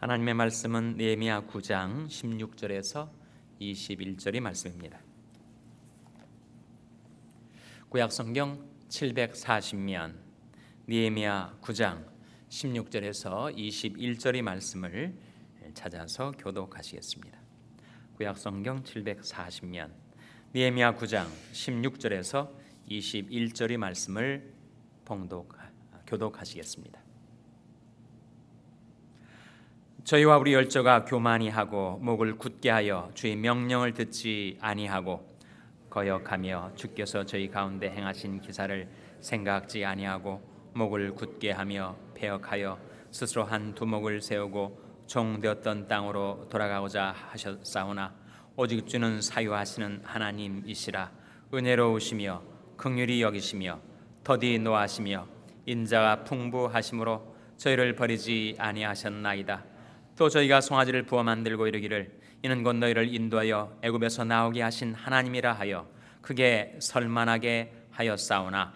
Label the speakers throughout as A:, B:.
A: 하나님의 말씀은 느헤미야 9장 16절에서 21절의 말씀입니다. 구약성경 740면 느헤미야 9장 16절에서 21절의 말씀을 찾아서 교독하시겠습니다. 구약성경 740면 느헤미야 9장 16절에서 21절의 말씀을 교독하시겠습니다. 저희와 우리 열조가 교만히 하고 목을 굳게 하여 주의 명령을 듣지 아니하고 거역하며 주께서 저희 가운데 행하신 기사를 생각지 아니하고 목을 굳게 하며 패역하여 스스로 한 두목을 세우고 종되었던 땅으로 돌아가고자 하셨사오나 오직 주는 사유하시는 하나님이시라. 은혜로우시며 긍휼히 여기시며 더디 노하시며 인자가 풍부하심으로 저희를 버리지 아니하셨나이다. 또 저희가 송아지를 부어 만들고 이르기를 이는 곧 너희를 인도하여 애굽에서 나오게 하신 하나님이라 하여 크게 설만하게 하였사오나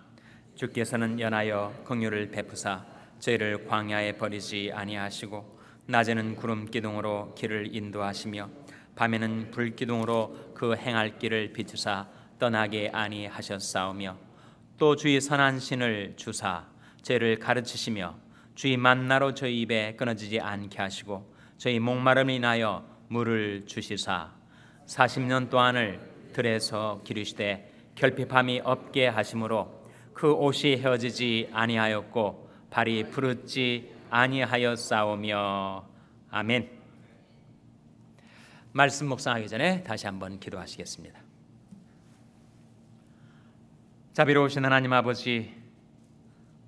A: 주께서는 연하여 긍휼을 베푸사 저희를 광야에 버리지 아니하시고 낮에는 구름 기둥으로 길을 인도하시며 밤에는 불 기둥으로 그 행할 길을 비추사 떠나게 아니하셨사오며 또 주의 선한 신을 주사 저희를 가르치시며 주의 만나로 저희 입에 끊어지지 않게 하시고 저희 목마름을 인하여 물을 주시사 40년 동안을 들에서 기르시되 결핍함이 없게 하심으로 그 옷이 헤어지지 아니하였고 발이 부르지 아니하였사오며. 아멘. 말씀 묵상하기 전에 다시 한번 기도하시겠습니다. 자비로우신 하나님 아버지,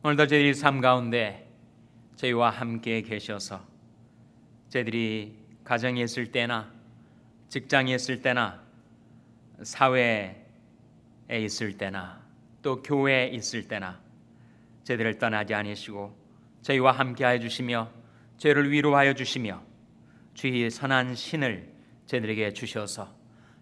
A: 오늘도 저희의 삶 가운데 저희와 함께 계셔서 저희들이 가정에 있을 때나 직장에 있을 때나 사회에 있을 때나 또 교회에 있을 때나 저희들을 떠나지 아니시고 저희와 함께하여 주시며 저희를 위로하여 주시며 주의 선한 신을 저희들에게 주셔서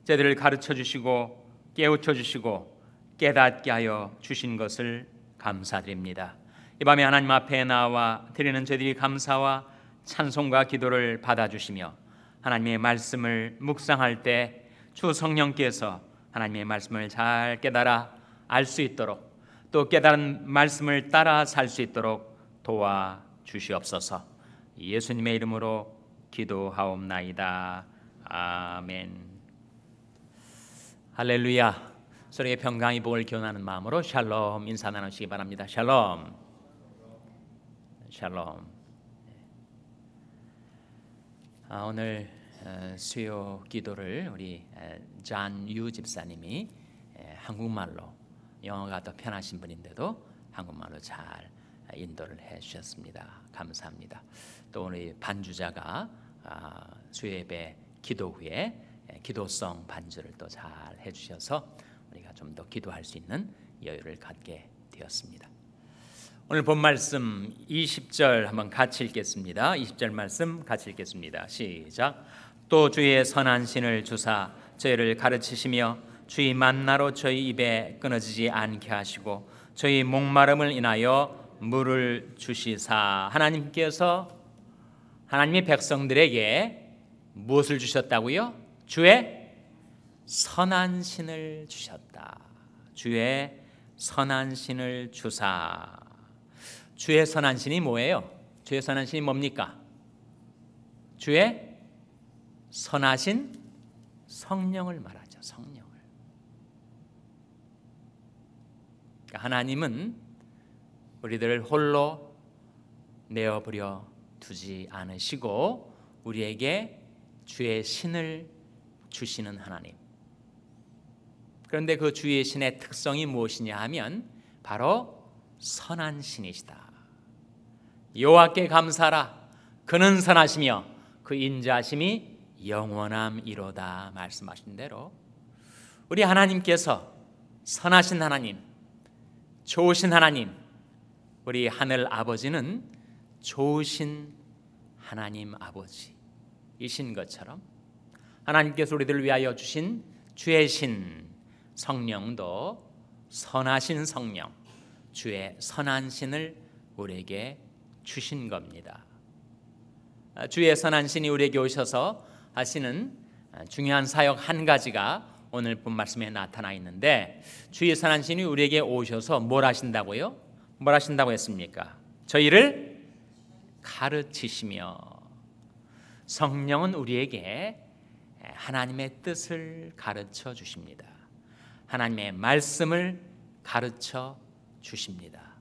A: 저희들을 가르쳐 주시고 깨우쳐 주시고 깨닫게 하여 주신 것을 감사드립니다. 이 밤에 하나님 앞에 나와 드리는 저희들이 감사와 찬송과 기도를 받아주시며 하나님의 말씀을 묵상할 때 주 성령께서 하나님의 말씀을 잘 깨달아 알 수 있도록 또 깨달은 말씀을 따라 살 수 있도록 도와주시옵소서. 예수님의 이름으로 기도하옵나이다. 아멘. 할렐루야. 서로의 평강의 복을 기원하는 마음으로 샬롬 인사 나누시기 바랍니다. 샬롬. 샬롬. 오늘 수요 기도를 우리 잔유 집사님이 한국말로, 영어가 더 편하신 분인데도 한국말로 잘 인도를 해주셨습니다. 감사합니다. 또 오늘 반주자가 수요 예배 기도 후에 기도성 반주를 또 잘 해주셔서 우리가 좀 더 기도할 수 있는 여유를 갖게 되었습니다. 오늘 본 말씀 20절 한번 같이 읽겠습니다. 20절 말씀 같이 읽겠습니다. 시작. 또 주의 선한 신을 주사 저희를 가르치시며 주의 만나로 저희 입에 끊어지지 않게 하시고 저희 목마름을 인하여 물을 주시사. 하나님께서 하나님의 백성들에게 무엇을 주셨다고요? 주의 선한 신을 주셨다. 주의 선한 신을 주사. 주의 선한 신이 뭐예요? 주의 선한 신이 뭡니까? 주의 선하신 성령을 말하죠. 성령을. 그러니까 하나님은 우리들을 홀로 내어버려 두지 않으시고 우리에게 주의 신을 주시는 하나님. 그런데 그 주의 신의 특성이 무엇이냐 하면 바로 선한 신이시다. 여호와께 감사하라. 그는 선하시며 그 인자하심이 영원함이로다. 말씀하신 대로 우리 하나님께서 선하신 하나님, 좋으신 하나님, 우리 하늘 아버지는 좋으신 하나님 아버지이신 것처럼 하나님께서 우리들을 위하여 주신 주의 신 성령도 선하신 성령, 주의 선한 신을 우리에게 주신 겁니다. 주의 선한 신이 우리에게 오셔서 하시는 중요한 사역 한 가지가 오늘 본 말씀에 나타나 있는데, 주의 선한 신이 우리에게 오셔서 뭘 하신다고요? 뭘 하신다고 했습니까? 저희를 가르치시며. 성령은 우리에게 하나님의 뜻을 가르쳐 주십니다. 하나님의 말씀을 가르쳐 주십니다.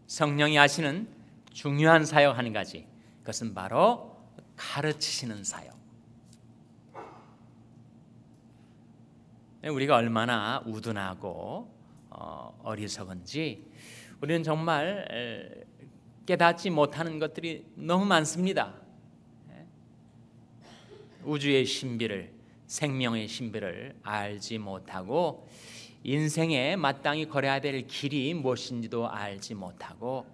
A: 성령이 하시는 중요한 사역 한 가지, 그것은 바로 가르치시는 사역. 우리가 얼마나 우둔하고 어리석은지 우리는 정말 깨닫지 못하는 것들이 너무 많습니다. 우주의 신비를, 생명의 신비를 알지 못하고, 인생에 마땅히 걸어야 될 길이 무엇인지도 알지 못하고,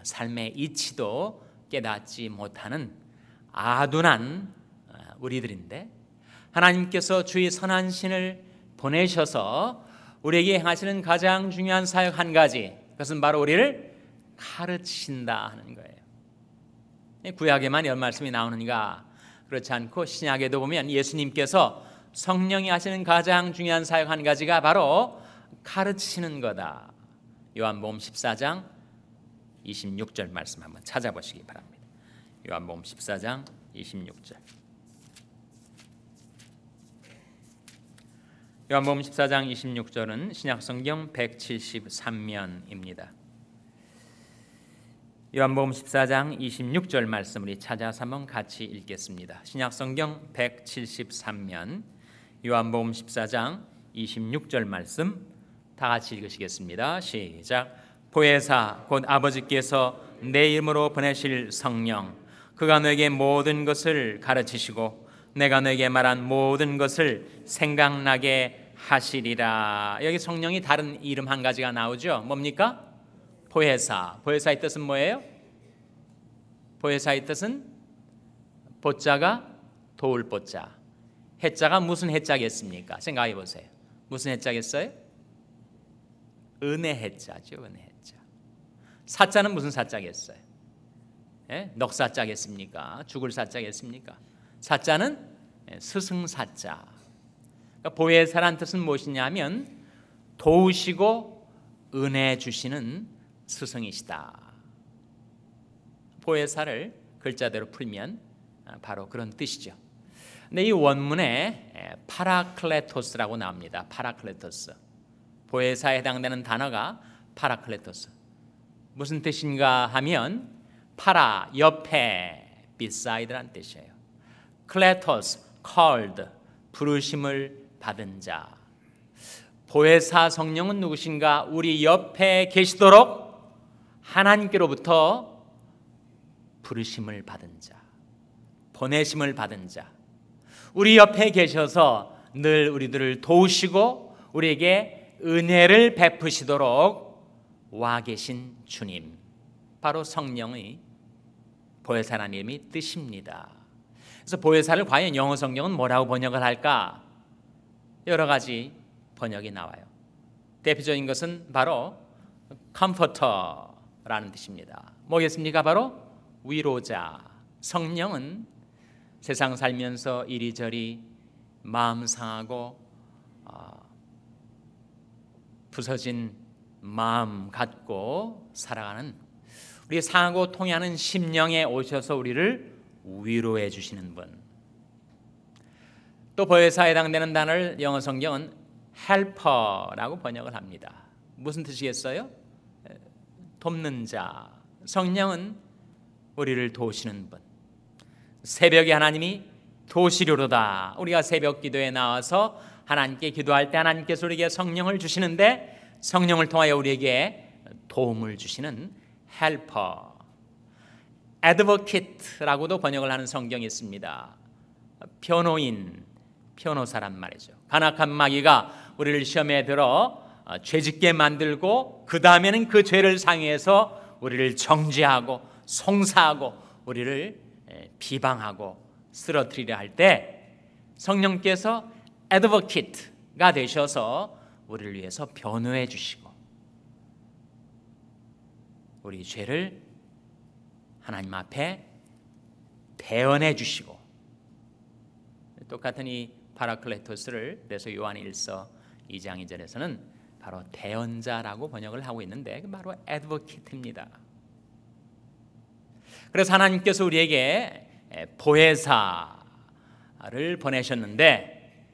A: 삶의 이치도 깨닫지 못하는 아둔한 우리들인데, 하나님께서 주의 선한 신을 보내셔서 우리에게 행하시는 가장 중요한 사역 한 가지, 그것은 바로 우리를 가르치신다 하는 거예요. 구약에만 이런 말씀이 나오는가? 그렇지 않고 신약에도 보면 예수님께서 성령이 하시는 가장 중요한 사역 한 가지가 바로 가르치시는 거다. 요한복음 14장 26절 말씀 한번 찾아보시기 바랍니다. 요한복음 14장 26절. 요한복음 14장 26절은 신약성경 173면입니다. 요한복음 14장 26절 말씀 우리 찾아서 한번 같이 읽겠습니다. 신약성경 173면 요한복음 14장 26절 말씀 다 같이 읽으시겠습니다. 시작. 보혜사 곧 아버지께서 내 이름으로 보내실 성령, 그가 너에게 모든 것을 가르치시고 내가 너에게 말한 모든 것을 생각나게 하시리라. 여기 성령이 다른 이름 한 가지가 나오죠. 뭡니까? 보혜사. 보혜사의 뜻은 뭐예요? 보혜사의 뜻은 보자가 도울 보자, 해자가 무슨 해자겠습니까? 생각해 보세요. 무슨 해자겠어요? 은혜 해자죠. 은혜 해자. 사자는 무슨 사자겠어요? 넉사자겠습니까? 죽을 사자겠습니까? 사자는 스승사자. 그러니까 보혜사란 뜻은 무엇이냐면 도우시고 은혜 주시는 스승이시다. 보혜사를 글자대로 풀면 바로 그런 뜻이죠. 근데 이 원문에 파라클레토스라고 나옵니다. 파라클레토스. 보혜사에 해당되는 단어가 파라클레토스. 무슨 뜻인가 하면 파라, 옆에, beside란 뜻이에요. 클레토스, called, 부르심을 받은 자. 보혜사 성령은 누구신가? 우리 옆에 계시도록 하나님께로부터 부르심을 받은 자, 보내심을 받은 자. 우리 옆에 계셔서 늘 우리들을 도우시고 우리에게 은혜를 베푸시도록 와 계신 주님, 바로 성령의 보혜사라는 이름이 뜻입니다. 그래서 보혜사를 과연 영어 성경은 뭐라고 번역을 할까? 여러 가지 번역이 나와요. 대표적인 것은 바로 comforter라는 뜻입니다. 뭐겠습니까? 바로 위로자. 성령은 세상 살면서 이리저리 마음 상하고 부서진 마음 갖고 살아가는, 우리 상하고 통해하는 심령에 오셔서 우리를 위로해 주시는 분. 또 보혜사에 해당되는 단어를 영어 성경은 helper라고 번역을 합니다. 무슨 뜻이겠어요? 돕는 자. 성령은 우리를 도우시는 분. 새벽에 하나님이 도우시려로다. 우리가 새벽 기도에 나와서 하나님께 기도할 때 하나님께서 우리에게 성령을 주시는데, 성령을 통하여 우리에게 도움을 주시는 헬퍼. advocate라고도 번역을 하는 성경이 있습니다. 변호인, 변호사란 말이죠. 간악한 마귀가 우리를 시험에 들어 죄짓게 만들고 그 다음에는 그 죄를 상해서 우리를 정죄하고 송사하고 우리를 비방하고 쓰러뜨리려 할 때 성령께서 advocate가 되셔서 우리를 위해서 변호해 주시고 우리 죄를 하나님 앞에 대언해 주시고, 똑같은 이 파라클레토스를 그래서 요한 1서 2장 2절에서는 바로 대언자라고 번역을 하고 있는데 바로 애드보케이트입니다. 그래서 하나님께서 우리에게 보혜사를 보내셨는데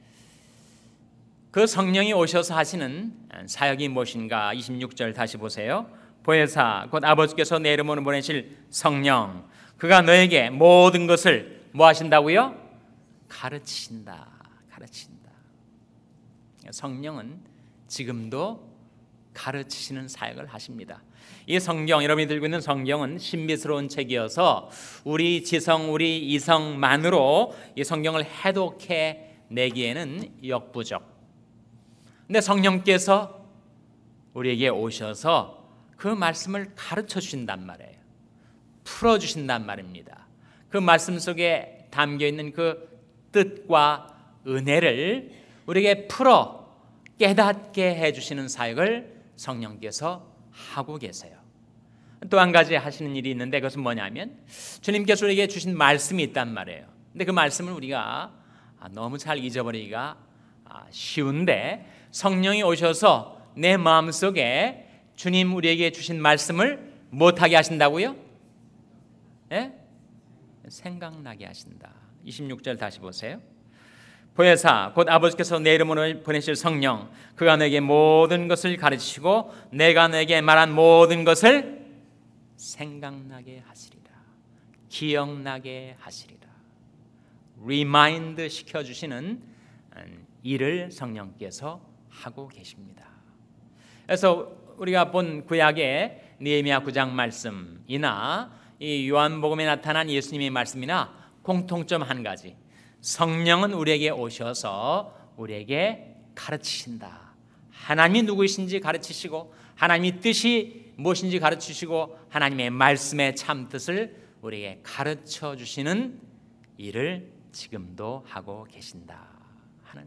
A: 그 성령이 오셔서 하시는 사역이 무엇인가? 26절 다시 보세요. 보혜사 곧 아버지께서 내 이름으로 보내실 성령, 그가 너에게 모든 것을 뭐 하신다고요? 가르치신다. 성령은 지금도 가르치시는 사역을 하십니다. 이 성경, 여러분이 들고 있는 성경은 신비스러운 책이어서 우리 지성, 우리 이성만으로 이 성경을 해독해 내기에는 역부족. 근데 성령께서 우리에게 오셔서 그 말씀을 가르쳐 주신단 말이에요. 풀어 주신단 말입니다. 그 말씀 속에 담겨 있는 그 뜻과 은혜를 우리에게 풀어 깨닫게 해주시는 사역을 성령께서 하고 계세요. 또 한 가지 하시는 일이 있는데 그것은 뭐냐면 주님께서 우리에게 주신 말씀이 있단 말이에요. 근데 그 말씀을 우리가 너무 잘 잊어버리기가 쉬운데 성령이 오셔서 내 마음속에 주님 우리에게 주신 말씀을 못하게 하신다고요? 예? 생각나게 하신다. 26절 다시 보세요. 보혜사 곧 아버지께서 내 이름으로 보내실 성령, 그가 너에게 모든 것을 가르치시고 내가 너에게 말한 모든 것을 생각나게 하시리라. 기억나게 하시리라. 리마인드 시켜주시는 일을 성령께서 하고 계십니다. 그래서 우리가 본 구약의 느헤미야 9장 말씀이나 이 요한복음에 나타난 예수님의 말씀이나 공통점 한 가지, 성령은 우리에게 오셔서 우리에게 가르치신다. 하나님이 누구이신지 가르치시고 하나님의 뜻이 무엇인지 가르치시고 하나님의 말씀의 참뜻을 우리에게 가르쳐 주시는 일을 지금도 하고 계신다 하는.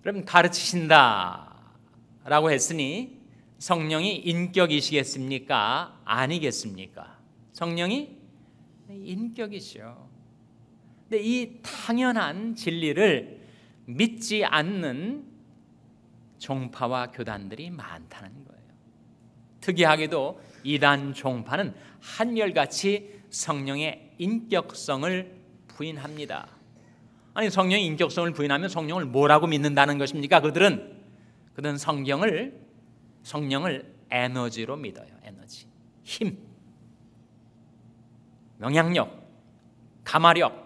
A: 그럼 가르치신다라고 했으니 성령이 인격이시겠습니까? 아니겠습니까? 성령이 인격이죠. 근데 이 당연한 진리를 믿지 않는 종파와 교단들이 많다는 거예요. 특이하게도 이단 종파는 한결같이 성령의 인격성을 부인합니다. 아니 성령의 인격성을 부인하면 성령을 뭐라고 믿는다는 것입니까? 그들은 성령을 에너지로 믿어요. 에너지, 힘, 영향력, 가마력,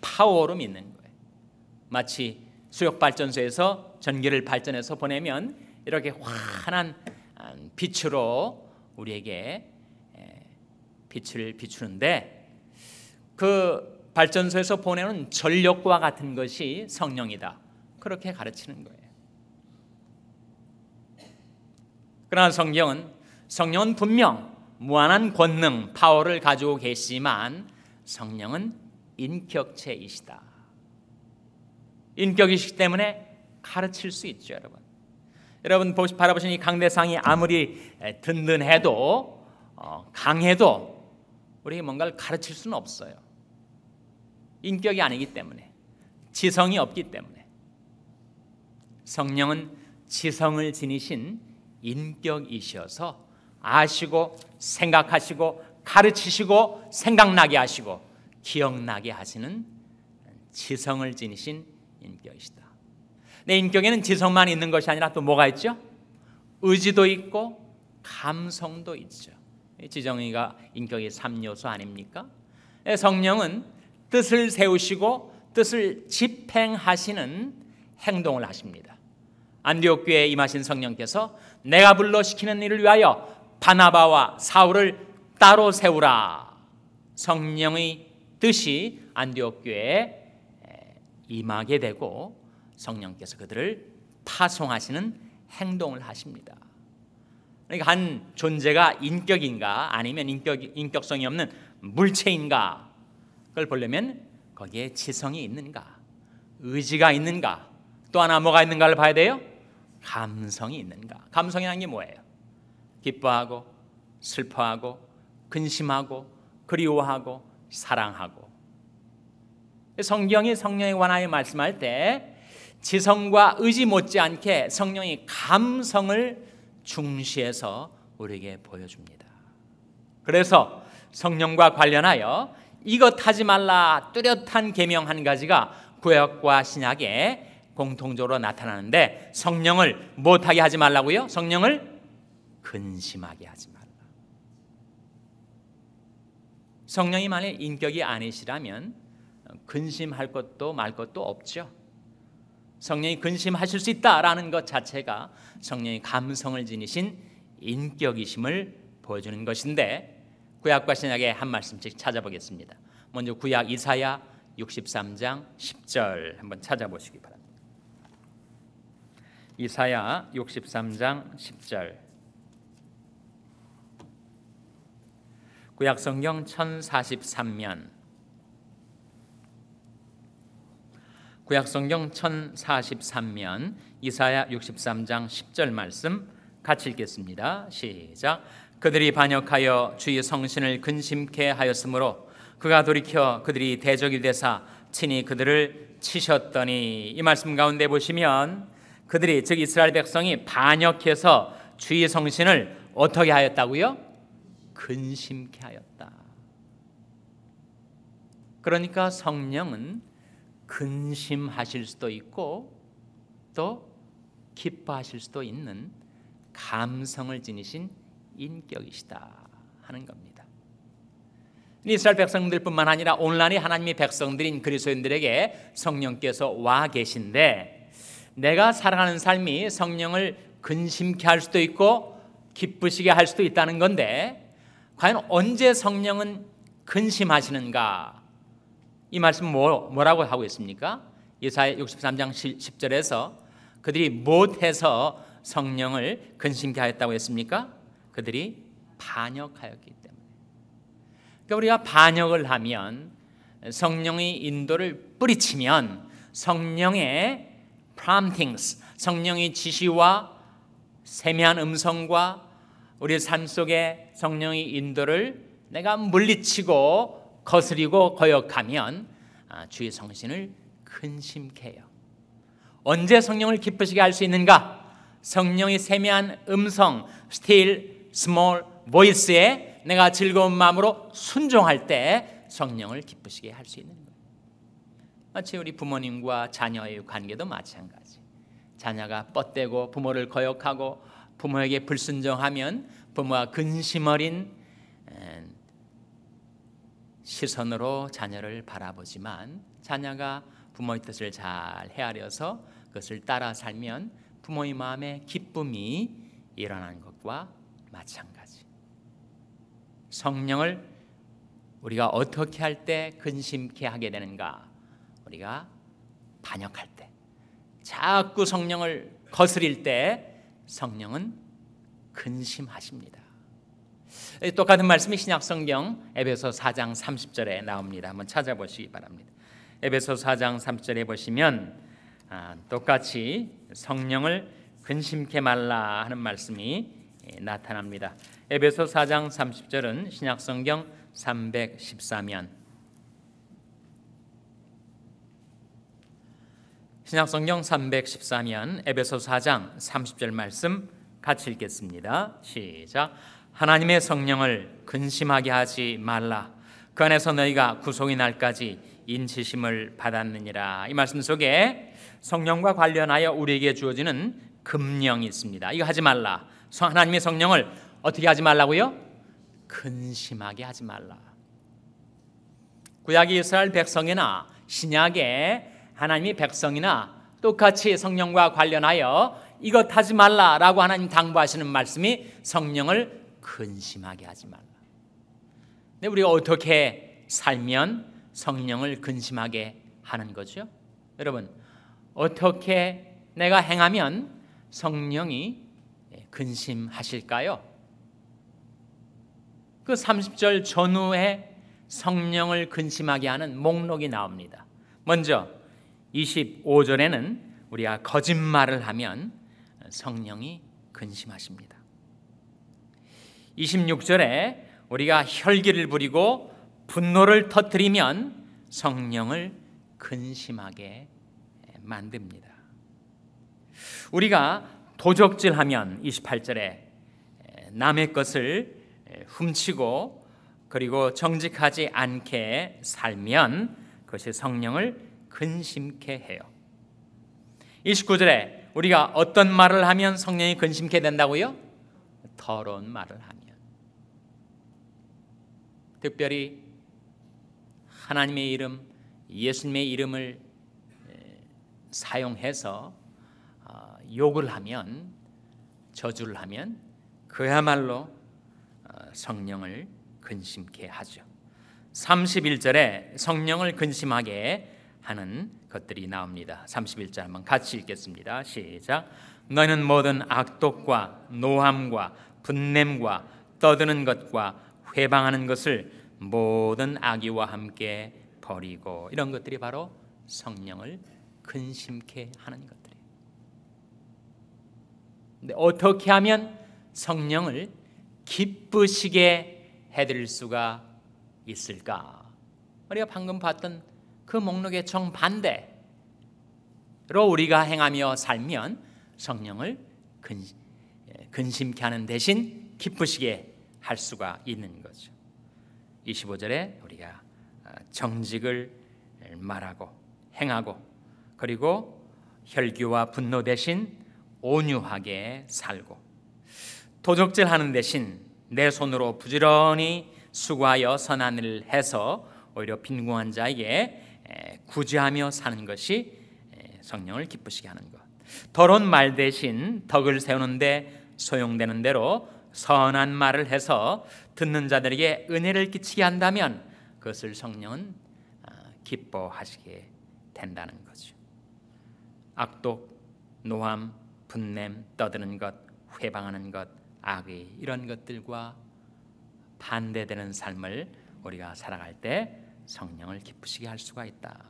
A: 파워로 믿는 거예요. 마치 수력발전소에서 전기를 발전해서 보내면 이렇게 환한 빛으로 우리에게 빛을 비추는데 그 발전소에서 보내는 전력과 같은 것이 성령이다. 그렇게 가르치는 거예요. 그러나 성령은 분명 무한한 권능, 파워를 가지고 계시지만 성령은 인격체이시다. 인격이시기 때문에 가르칠 수 있죠, 여러분 바라보시는 이 강대상이 아무리 든든해도 강해도 우리에게 뭔가를 가르칠 수는 없어요. 인격이 아니기 때문에, 지성이 없기 때문에. 성령은 지성을 지니신 인격이셔서 아시고 생각하시고 가르치시고 생각나게 하시고 기억나게 하시는 지성을 지니신 인격이시다. 내 인격에는 지성만 있는 것이 아니라 또 뭐가 있죠? 의지도 있고 감성도 있죠. 지정의가 인격의 3요소 아닙니까? 성령은 뜻을 세우시고 뜻을 집행하시는 행동을 하십니다. 안디옥 교회에 임하신 성령께서 내가 불러 시키는 일을 위하여 바나바와 사울을 따로 세우라. 성령의 뜻이 안디옥 교회에 임하게 되고 성령께서 그들을 파송하시는 행동을 하십니다. 그러니까 한 존재가 인격인가 아니면 인격성이 없는 물체인가, 그걸 보려면 거기에 지성이 있는가, 의지가 있는가, 또 하나 뭐가 있는가를 봐야 돼요. 감성이 있는가. 감성이라는 게 뭐예요? 기뻐하고 슬퍼하고 근심하고 그리워하고 사랑하고. 성경이 성령에 관하여 말씀할 때 지성과 의지 못지않게 성령이 감성을 중시해서 우리에게 보여줍니다. 그래서 성령과 관련하여 이것 하지 말라 뚜렷한 계명 한 가지가 구약과 신약에 공통적으로 나타나는데, 성령을 못하게 하지 말라고요? 성령을 근심하게 하지 말라. 성령이 만약 인격이 아니시라면 근심할 것도 말 것도 없죠. 성령이 근심하실 수 있다라는 것 자체가 성령의 감성을 지니신 인격이심을 보여주는 것인데, 구약과 신약의 한 말씀씩 찾아보겠습니다. 먼저 구약 이사야 63장 10절 한번 찾아보시기 바랍니다. 이사야 63장 10절. 구약 성경 1043면, 구약 성경 1043면 이사야 63장 10절 말씀 같이 읽겠습니다. 시작. 그들이 반역하여 주의 성신을 근심케 하였으므로 그가 돌이켜 그들이 대적이 되사 친히 그들을 치셨더니. 이 말씀 가운데 보시면 그들이, 즉 이스라엘 백성이 반역해서 주의 성신을 어떻게 하였다고요? 근심케 하였다. 그러니까 성령은 근심하실 수도 있고 또 기뻐하실 수도 있는 감성을 지니신 인격이시다 하는 겁니다. 이스라엘 백성들뿐만 아니라 온전히 하나님의 백성들인 그리스도인들에게 성령께서 와 계신데, 내가 살아가는 삶이 성령을 근심케 할 수도 있고 기쁘시게 할 수도 있다는 건데, 과연 언제 성령은 근심하시는가? 이 말씀 뭐라고 하고 있습니까? 이사야 63장 10절에서 그들이 못해서 성령을 근심케 하였다고 했습니까? 그들이 반역하였기 때문에. 그러니까 우리가 반역을 하면, 성령의 인도를 뿌리치면 성령의 promptings, 성령의 지시와 세미한 음성과 우리 삶 속에 성령의 인도를 내가 물리치고 거스리고 거역하면 주의 성신을 근심케 해요. 언제 성령을 기쁘시게 할 수 있는가? 성령의 세미한 음성, still small voice에 내가 즐거운 마음으로 순종할 때 성령을 기쁘시게 할 수 있는 거예요. 마치 우리 부모님과 자녀의 관계도 마찬가지. 자녀가 뻗대고 부모를 거역하고 부모에게 불순종하면 부모와 근심 어린 시선으로 자녀를 바라보지만, 자녀가 부모의 뜻을 잘 헤아려서 그것을 따라 살면 부모의 마음에 기쁨이 일어나는 것과 마찬가지. 성령을 우리가 어떻게 할 때 근심케 하게 되는가? 우리가 반역할 때, 자꾸 성령을 거스릴 때 성령은 근심하십니다. 똑같은 말씀이 신약 성경 에베소 4장 30절에 나옵니다. 한번 찾아보시기 바랍니다. 에베소 4장 30절에 보시면 똑같이 성령을 근심케 말라 하는 말씀이 나타납니다. 에베소 4장 30절은 신약 성경 314면, 신약 성경 314면 에베소 4장 30절 말씀 같이 읽겠습니다. 시작. 하나님의 성령을 근심하게 하지 말라. 그 안에서 너희가 구속의 날까지 인치심을 받았느니라. 이 말씀 속에 성령과 관련하여 우리에게 주어지는 금령이 있습니다. 이거 하지 말라. 하나님의 성령을 어떻게 하지 말라고요? 근심하게 하지 말라. 구약의 이스라엘 백성이나 신약의 하나님의 백성이나 똑같이 성령과 관련하여 이것 하지 말라라고 하나님 당부하시는 말씀이 성령을 근심하게 하지 말라. 근데 우리가 어떻게 살면 성령을 근심하게 하는 거죠? 여러분, 어떻게 내가 행하면 성령이 근심하실까요? 그 30절 전후에 성령을 근심하게 하는 목록이 나옵니다. 먼저 25절에는 우리가 거짓말을 하면 성령이 근심하십니다. 26절에 우리가 혈기를 부리고 분노를 터뜨리면 성령을 근심하게 만듭니다. 우리가 도적질하면 28절에 남의 것을 훔치고 그리고 정직하지 않게 살면 그것이 성령을 근심케 해요. 29절에 우리가 어떤 말을 하면 성령이 근심케 된다고요? 더러운 말을 하면. 특별히 하나님의 이름, 예수님의 이름을 사용해서 욕을 하면, 저주를 하면 그야말로 성령을 근심케 하죠. 31절에 성령을 근심하게 하는 것들이 나옵니다. 31절 한번 같이 읽겠습니다. 시작. 너희는 모든 악독과 노함과 분냄과 떠드는 것과 회방하는 것을 모든 악의와 함께 버리고. 이런 것들이 바로 성령을 근심케 하는 것들이에요. 근데 어떻게 하면 성령을 기쁘시게 해드릴 수가 있을까? 우리가 방금 봤던 그 목록의 정반대로 우리가 행하며 살면 성령을 근심케 하는 대신 기쁘시게 할 수가 있는 거죠. 25절에 우리가 정직을 말하고 행하고 그리고 혈기와 분노 대신 온유하게 살고, 도적질하는 대신 내 손으로 부지런히 수고하여 선한 일을 해서 오히려 빈궁한 자에게 구제하며 사는 것이 성령을 기쁘시게 하는 것. 더러운 말 대신 덕을 세우는데 소용되는 대로 선한 말을 해서 듣는 자들에게 은혜를 끼치게 한다면 그것을 성령은 기뻐하시게 된다는 거죠. 악독, 노함, 분냄, 떠드는 것, 회방하는 것, 악의, 이런 것들과 반대되는 삶을 우리가 살아갈 때 성령을 기쁘시게 할 수가 있다.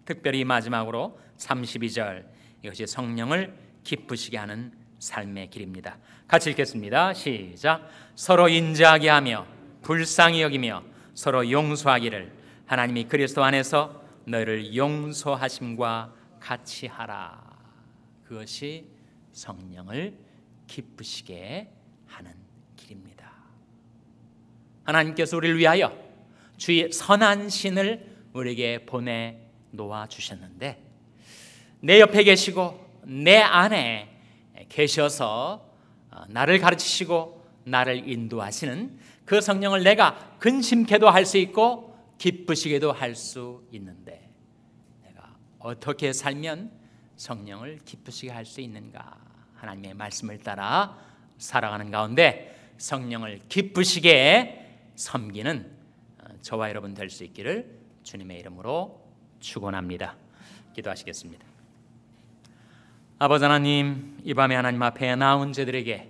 A: 특별히 마지막으로 32절, 이것이 성령을 기쁘시게 하는 삶의 길입니다. 같이 읽겠습니다. 시작. 서로 인자하게 하며 불쌍히 여기며 서로 용서하기를 하나님이 그리스도 안에서 너희를 용서하심과 같이 하라. 그것이 성령을 기쁘시게 하는 길입니다. 하나님께서 우리를 위하여 주의 선한 신을 우리에게 보내 놓아 주셨는데, 내 옆에 계시고 내 안에 계셔서 나를 가르치시고 나를 인도하시는 그 성령을 내가 근심케도 할 수 있고 기쁘시게도 할 수 있는데, 내가 어떻게 살면 성령을 기쁘시게 할 수 있는가? 하나님의 말씀을 따라 살아가는 가운데 성령을 기쁘시게 섬기는 저와 여러분 될 수 있기를 주님의 이름으로 축원합니다. 기도하시겠습니다. 아버지 하나님, 이 밤에 하나님 앞에 나온 저들에게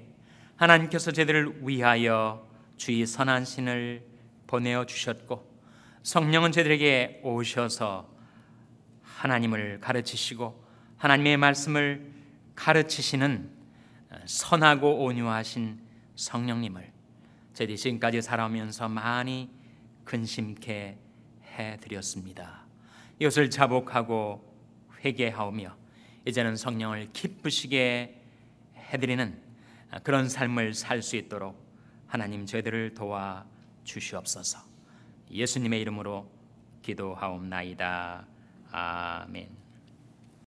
A: 하나님께서 저들을 위하여 주의 선한 신을 보내어 주셨고, 성령은 저들에게 오셔서 하나님을 가르치시고 하나님의 말씀을 가르치시는 선하고 온유하신 성령님을 저희들이 지금까지 살아오면서 많이 근심케 해드렸습니다. 이것을 자복하고 회개하오며 이제는 성령을 기쁘시게 해드리는 그런 삶을 살 수 있도록 하나님 저희들을 도와 주시옵소서. 예수님의 이름으로 기도하옵나이다. 아멘.